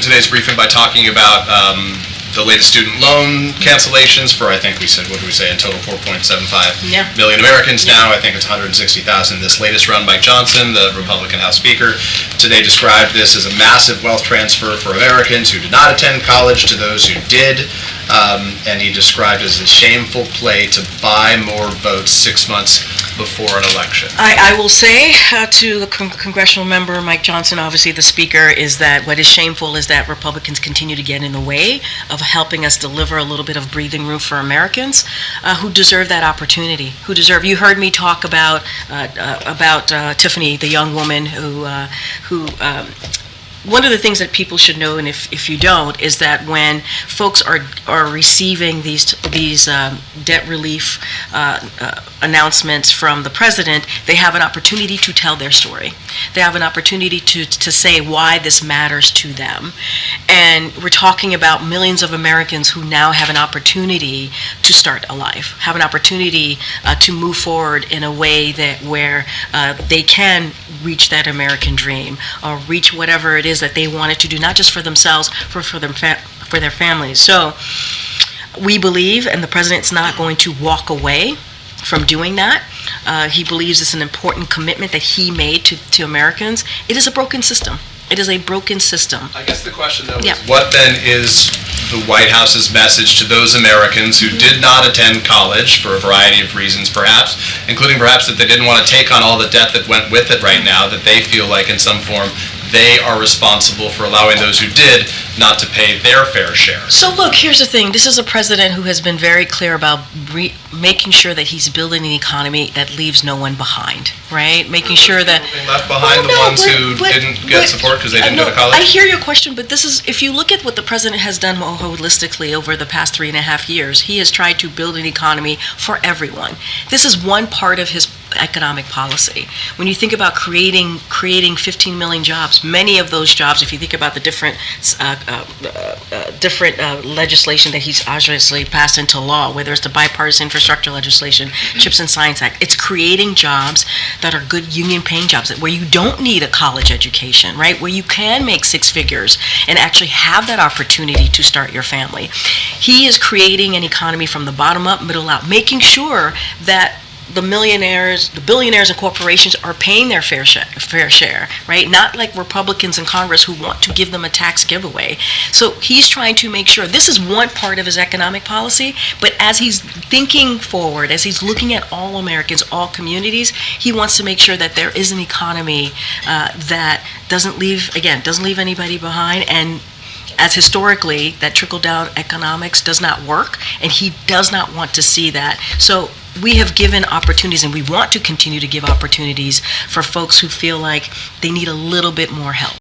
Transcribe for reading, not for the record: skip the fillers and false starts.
today's briefing by talking about the latest student loan cancellations for, I think we said, what did we say, in total 4.75 million Americans now. I think it's 160,000. This latest run by Johnson, the Republican House Speaker, today described this as a massive wealth transfer for Americans who did not attend college to those who did. And he described it as a shameful play to buy more votes 6 months before an election. I will say to the congressional member, Mike Johnson, obviously the Speaker, is that what is shameful is that Republicans continue to get in the way of helping us deliver a little bit of breathing room for Americans who deserve that opportunity, you heard me talk about Tiffany, the young woman who one of the things that people should know, and if you don't, is that when folks are receiving these debt relief announcements from the president, they have an opportunity to tell their story. They have an opportunity to say why this matters to them. And we're talking about millions of Americans who now have an opportunity to start a life, have an opportunity to move forward in a way where they can reach that American dream or reach whatever it is that they wanted to do, not just for themselves, for their families. So we believe, and the president's not going to walk away from doing that. He believes it's an important commitment that he made to Americans. It is a broken system. It is a broken system. I guess the question, though, is what then is the White House's message to those Americans who did not attend college for a variety of reasons, perhaps, including perhaps that they didn't want to take on all the debt that went with it right now, that they feel like in some form they are responsible for allowing those who did not to pay their fair share? So look, here's the thing. This is a president who has been very clear about making sure that he's building an economy that leaves no one behind, right? Making sure that... left behind the ones who didn't get support because they didn't go to college? I hear your question, but this is, if you look at what the president has done more holistically over the past 3.5 years, he has tried to build an economy for everyone. This is one part of his economic policy. When you think about creating 15 million jobs, many of those jobs, if you think about the different legislation that he's obviously passed into law, whether it's the bipartisan infrastructure legislation, CHIPS and Science Act, it's creating jobs that are good union-paying jobs, where you don't need a college education, right? Where you can make 6 figures and actually have that opportunity to start your family. He is creating an economy from the bottom up, middle out, making sure that the millionaires, the billionaires and corporations are paying their fair share, right? Not like Republicans in Congress who want to give them a tax giveaway. So he's trying to make sure, this is one part of his economic policy, but as he's thinking forward, as he's looking at all Americans, all communities, he wants to make sure that there is an economy that doesn't leave anybody behind, and as historically, that trickle-down economics does not work, and he does not want to see that. So we have given opportunities, and we want to continue to give opportunities for folks who feel like they need a little bit more help.